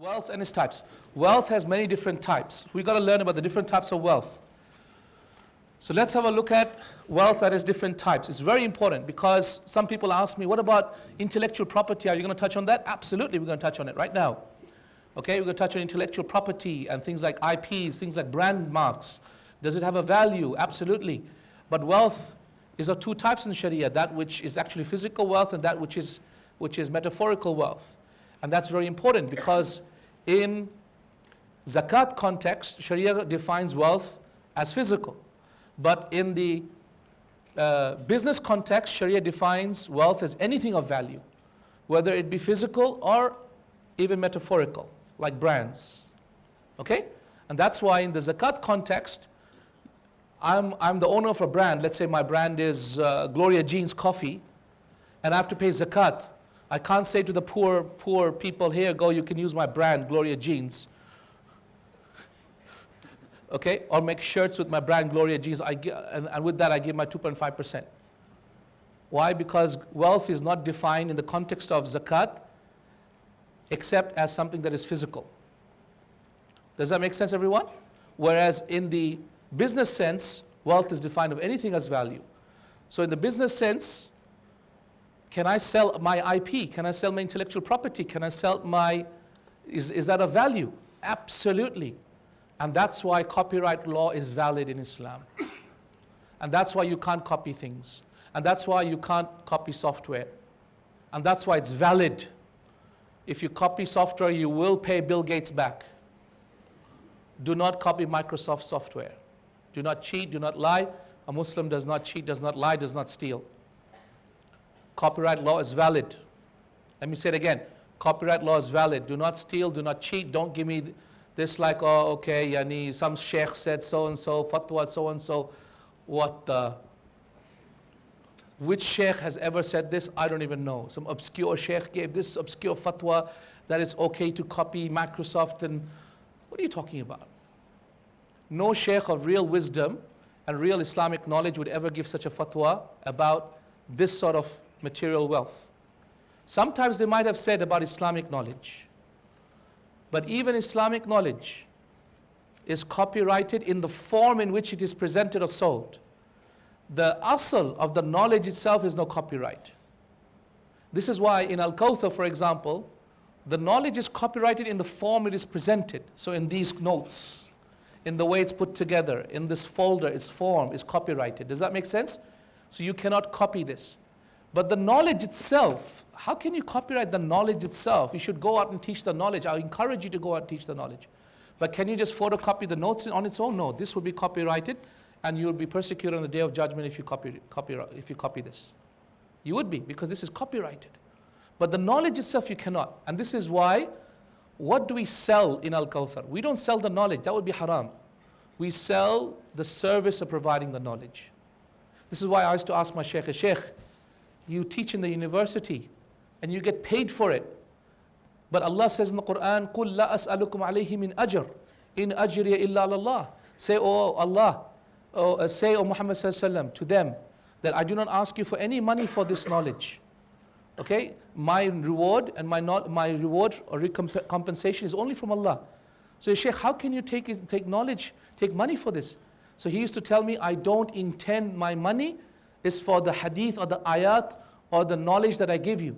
Wealth and its types. Wealth has many different types. We've got to learn about the different types of wealth. So let's have a look at wealth that has different types. It's very important because some people ask me, what about intellectual property? Are you going to touch on that? Absolutely, we're going to touch on it right now. Okay, we're going to touch on intellectual property and things like IPs, things like brand marks. Does it have a value? Absolutely. But wealth is of two types in Sharia, that which is actually physical wealth and that which is metaphorical wealth. And that's very important because in zakat context, Sharia defines wealth as physical. But in the business context, Sharia defines wealth as anything of value, whether it be physical or even metaphorical, like brands. Okay? And that's why in the zakat context, I'm the owner of a brand. Let's say my brand is Gloria Jeans Coffee, and I have to pay zakat. I can't say to the poor people, here, go, you can use my brand, Gloria Jeans. Okay, or make shirts with my brand, Gloria Jeans, and with that I give my 2.5%. Why? Because wealth is not defined in the context of zakat, except as something that is physical. Does that make sense, everyone? Whereas in the business sense, wealth is defined of anything as value. So in the business sense, can I sell my IP? Can I sell my intellectual property? Can I sell my, is that of value? Absolutely. And that's why copyright law is valid in Islam. And that's why you can't copy things. And that's why you can't copy software. And that's why it's valid. If you copy software, you will pay Bill Gates back. Do not copy Microsoft software. Do not cheat, do not lie. A Muslim does not cheat, does not lie, does not steal. Copyright law is valid. Let me say it again. Copyright law is valid. Do not steal, do not cheat. Don't give me this like, oh, okay, yani, some sheikh said so-and-so, fatwa so-and-so. What the? Which sheikh has ever said this? I don't even know. Some obscure sheikh gave this obscure fatwa that it's okay to copy Microsoft and what are you talking about? No sheikh of real wisdom and real Islamic knowledge would ever give such a fatwa about this sort of material wealth. Sometimes they might have said about Islamic knowledge. But even Islamic knowledge is copyrighted in the form in which it is presented or sold. The asl of the knowledge itself is no copyright. This is why in AlKauthar, for example, the knowledge is copyrighted in the form it is presented. So in these notes, in the way it's put together, in this folder, its form is copyrighted. Does that make sense? So you cannot copy this. But the knowledge itself, how can you copyright the knowledge itself? You should go out and teach the knowledge. I encourage you to go out and teach the knowledge. But can you just photocopy the notes on its own? No, this will be copyrighted and you will be persecuted on the day of judgment if you copy this. You would be, because this is copyrighted. But the knowledge itself you cannot. And this is why, what do we sell in AlKauthar? We don't sell the knowledge, that would be haram. We sell the service of providing the knowledge. This is why I used to ask my sheikh, Sheikh, you teach in the university and you get paid for it. But Allah says in the Quran, قُلْ لَا أَسْأَلُكُمْ عَلَيْهِ مِنْ أَجْرٍ إِنْ أَجْرِيَ إِلَّا عَلَى Say, oh Allah, say, O Muhammad sallallahu to them, that I do not ask you for any money for this knowledge. Okay? My reward and my reward or compensation is only from Allah. So Sheikh, how can you take knowledge, take money for this? So he used to tell me, I don't intend my money is for the hadith or the ayat or the knowledge that I give you.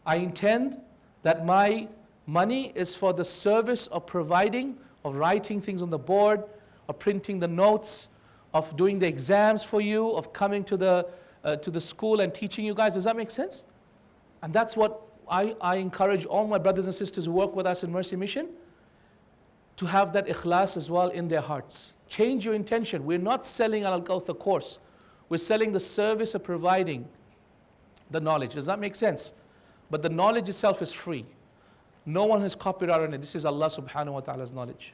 I intend that my money is for the service of providing, of writing things on the board, of printing the notes, of doing the exams for you, of coming to the school and teaching you guys. Does that make sense? And that's what I encourage all my brothers and sisters who work with us in Mercy Mission to have that ikhlas as well in their hearts. Change your intention. We're not selling an AlKauthar course. We're selling the service of providing the knowledge. Does that make sense? But the knowledge itself is free. No one has copyright on it. This is Allah subhanahu wa ta'ala's knowledge.